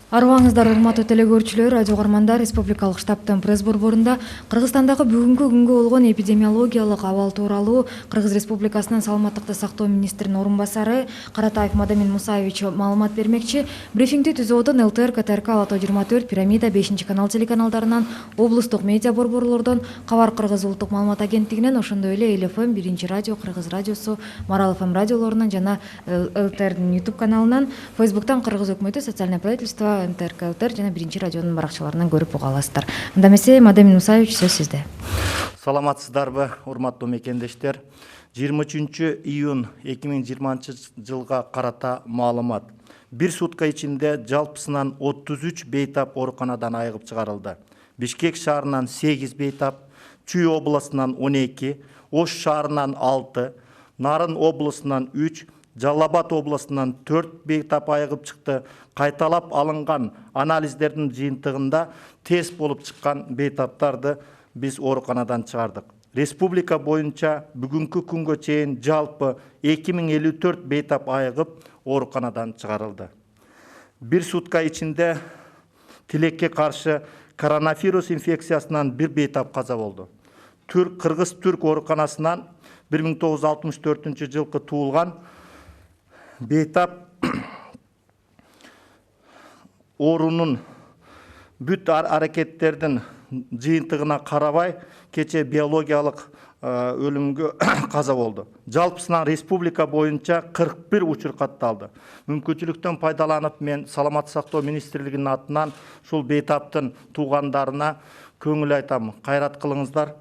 Арыбаңыздар, урматтуу телекөрүүчүлөр, радио угармандар, республикалык штабтын пресс борборунда Кыргызстандагы бүгүнкү күнгө болгон эпидемиологиялык абал тууралуу Кыргыз Республикасынын саламаттыкты сактоо министринин орун басары Каратаев Мадамин Мусаевич маалымат бермекчи. Брифингди түзүүдөн ЛТР, КТРК, Ала 24, Пирамида, 5 канал телеканалдарынан, облустук медиа борборлордон, Кабар Кыргыз улуттук маалымат агенттигинен, ошондой эле ЛФМ, 1 радио, Кыргыз радиосу, Марал ФМ радиолорунан жана ЛТРдин YouTube каналынан, Фейсбуктан Кыргыз өкмөтү, социальное правительство, НТРК, ЛТР жана 1 радионун баракчаларынан көрүп уга аласыздар. Анда эмесе, Мадамин Мусаевич, сөз сизде. Саламатсыздарбы, урматтуу мекендештер. 23 июнь 2020 жылга карата маалымат. Бир сутка ичинде жалпысынан 33 бейтап ооруканадан айыгып чыгарылды. Бишкек шаарынан 8 бейтап, Чүй областынан 12, Ош шаарынан 6, Нарын областынан 3, Жалал-Абад областынан 4 бейтап айыгып чыкты. Кайталап алынган анализдердин жыйынтыгында тест болуп чыккан бейтаптарды биз ооруканадан чыгардык. Республика боюнча бүгүнкү күнгө чейин жалпы 2054 бейтап айыгып ооруканадан чыгарылды. Бир сутка ичинде тилекке каршы коронавирус инфекциясынан 1 бейтап каза болду. Кыргыз-Түрк ооруканасынан 1964 жылкы туулган бейтап оорунун бүт аракеттердин жыйынтыгына карабай кече биологиялык өлүмгө каза болду. Жалпысынан республика боюнча 41 учур катталды. Мүмкүнчүлүктөн пайдаланып мен саламат сактоо министрлигинин атынан ушул бейтаптын туугандарына көңүл айтам. Кайрат кылыңыздар.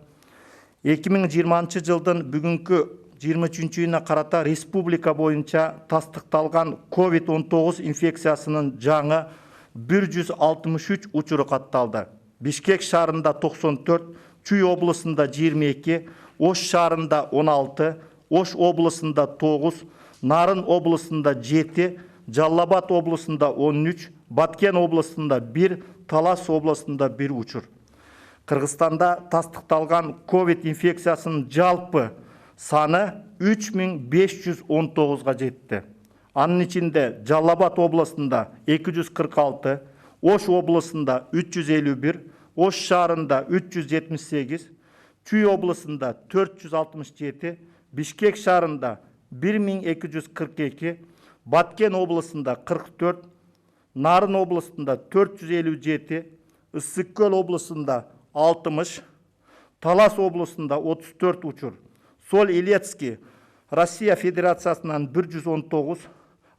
2020 жылдын бүгүнкү 23 июна карата республика боюнча тастыкталган COVID-19 инфекциясынын жаңы 163 учуру катталды. Бишкек шаарында 94, Чүй областында 22, Ош шаарында 16, Ош областында 9, Нарын областында 7, Жалал-Абад областында 13, Баткен областында 1, Талас областында 1 учур. Кыргызстанда тастыкталган COVID инфекциясынын жалпы саны 3519 жетти. Анын ичинде Жалал-Абад областында 246, Ош областында 351, Ош шаарында 378, Чүй областында 467, Бишкек шаарында 1242, Баткен областында 44, Нарын областында 457, Ысык-Көл областында 60, Талас областында 34 учур, Соль-Илецкий Россия Федерациясынан 119,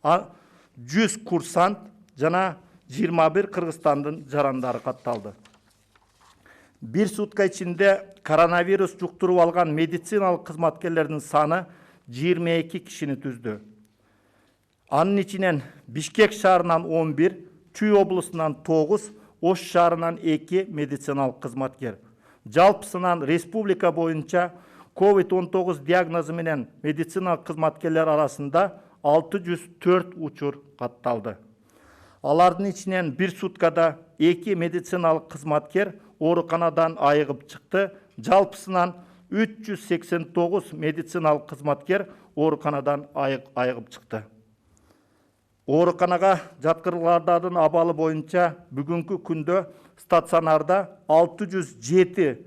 100 курсант жана 21 Кыргызстандын жарандары катталды. Бир сутка ичинде коронавирус жуктуруп алган медициналык кызматкерлердин саны 22 кишини түздү. Анын ичинен Бишкек шаарынан 11, Чүй областынан 9, Ош шаарынан 2 медициналык кызматкер. Жалпысынан республика боюнча COVID-19 диагнозу менен медициналык кызматкерлер арасында 604 учур катталды. Алардын ичинен бир суткада 2 медициналык кызматкер ооруканадан айыгып чыкты. Жалпысынан 389 медициналык кызматкер ооруканадан айыгып чыкты. Ооруканага жаткырылгандардын абалы боюнча бүгүнкү күндө стационарда 607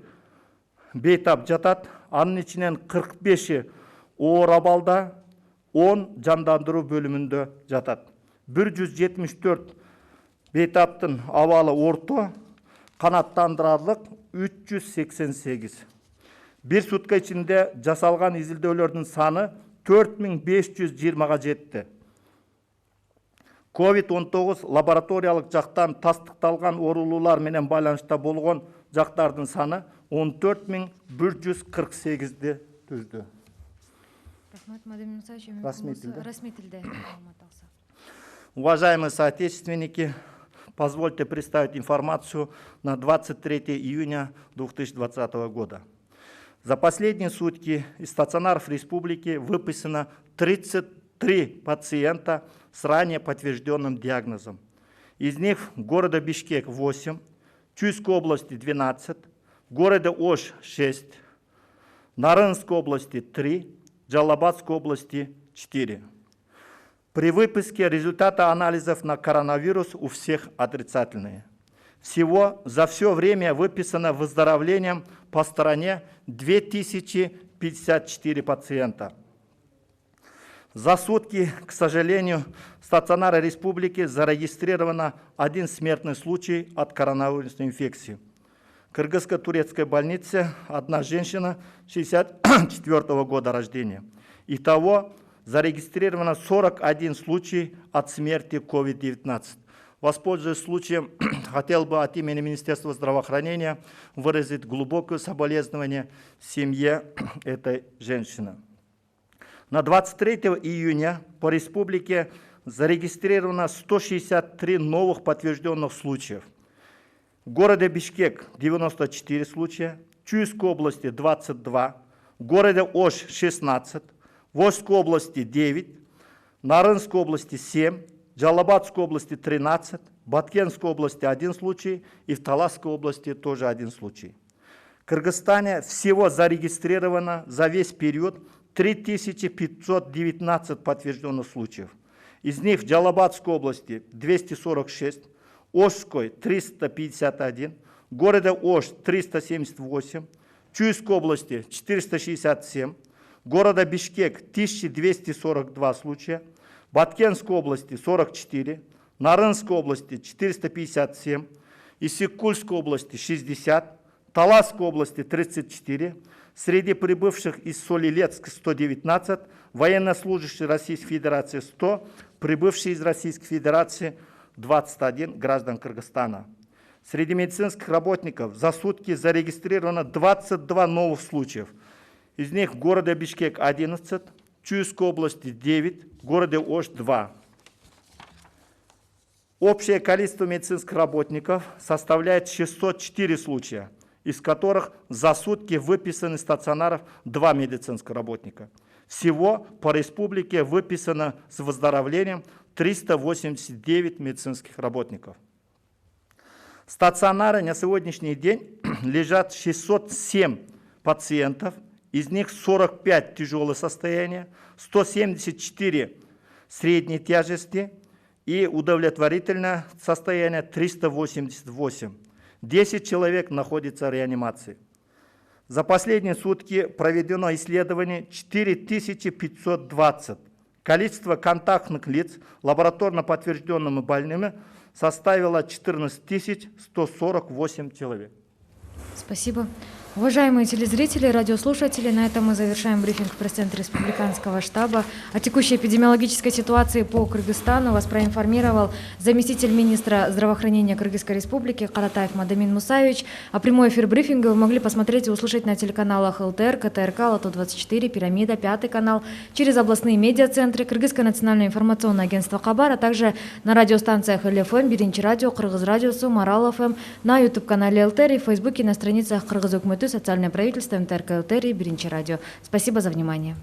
бейтап жатат. Анын ичинен 45-и оор абалда, 10 жандандыруу бөлүмүндө жатат. 174 бейтаптын абалы орто, канаттандырарлык 388. Бир сутка ичинде жасалган изилдөөлөрдүн саны 4520 жетти. COVID-19 лабораториялык жактан тастыкталган оорулуулар менен байланышта болгон жактардын саны 14148 түздү. Уважаемые соотечественники, позвольте представить информацию на 23 июня 2020 года. За последние сутки из стационаров республики выписано 33 пациента с ранее подтвержденным диагнозом. Из них в городе Бишкек 8, Чуйской области 12, в городе Ош 6, Нарынской области 3, Жалал-Абадской области 4. При выписке результаты анализов на коронавирус у всех отрицательные. Всего за все время выписано выздоровлением по стране 2054 пациента. За сутки, к сожалению, в стационаре республики зарегистрировано 1 смертный случай от коронавирусной инфекции. В кыргызско-турецкой больнице одна женщина 64 года рождения. Итого зарегистрировано 41 случай от смерти COVID-19. Воспользуясь случаем, хотел бы от имени Министерства здравоохранения выразить глубокое соболезнование семье этой женщины. На 23 июня по республике зарегистрировано 163 новых подтвержденных случаев. В городе Бишкек 94 случая, в Чуйской области 22, в городе Ош 16, в Ошской области 9, в Нарынской области 7, в Джалабадской области 13, в Баткенской области 1 случай и в Таласской области тоже 1 случай. В Кыргызстане всего зарегистрировано за весь период 3519 подтвержденных случаев. Из них в Джалабадской области 246, Ошской 351, в городе Ош 378, в Чуйской области 467, в городе Бишкек 1242 случая, в Баткенской области 44, в Нарынской области 457, в Иссык-Кульской области 60, в Таласской области 34, среди прибывших из Солилецка 119, военнослужащие Российской Федерации 100, прибывшие из Российской Федерации 21 граждан Кыргызстана. Среди медицинских работников за сутки зарегистрировано 22 новых случаев. Из них в городе Бишкек 11, в Чуйской области 9, в городе Ош 2. Общее количество медицинских работников составляет 604 случая, из которых за сутки выписаны из стационаров 2 медицинских работника. Всего по республике выписано с выздоровлением 389 медицинских работников. В стационаре на сегодняшний день лежат 607 пациентов, из них 45 тяжелое состояние, 174 средней тяжести и удовлетворительное состояние 388. 10 человек находятся в реанимации. За последние сутки проведено исследование 4520. Количество контактных лиц лабораторно подтвержденными больными составило 14 148 человек. Спасибо. Уважаемые телезрители, радиослушатели, на этом мы завершаем брифинг в пресс-центре Республиканского штаба. О текущей эпидемиологической ситуации по Кыргызстану вас проинформировал заместитель министра здравоохранения Кыргызской Республики Каратаев Мадамин Мусаевич. А прямой эфир брифинга вы могли посмотреть и услышать на телеканалах ЛТР, КТРК, Лото-24, Пирамида, 5 канал, через областные медиацентры, Кыргызское национальное информационное агентство Хабар, а также на радиостанциях ЛФМ, Биринчи радио, Кыргыз радиосу, Марал ФМ, на YouTube-канале ЛТР и в Фейсбуке на страницах Кыргыз Өкмөтү, социальное правительство, МТРК ЛТР и Биринчи радио. Спасибо за внимание.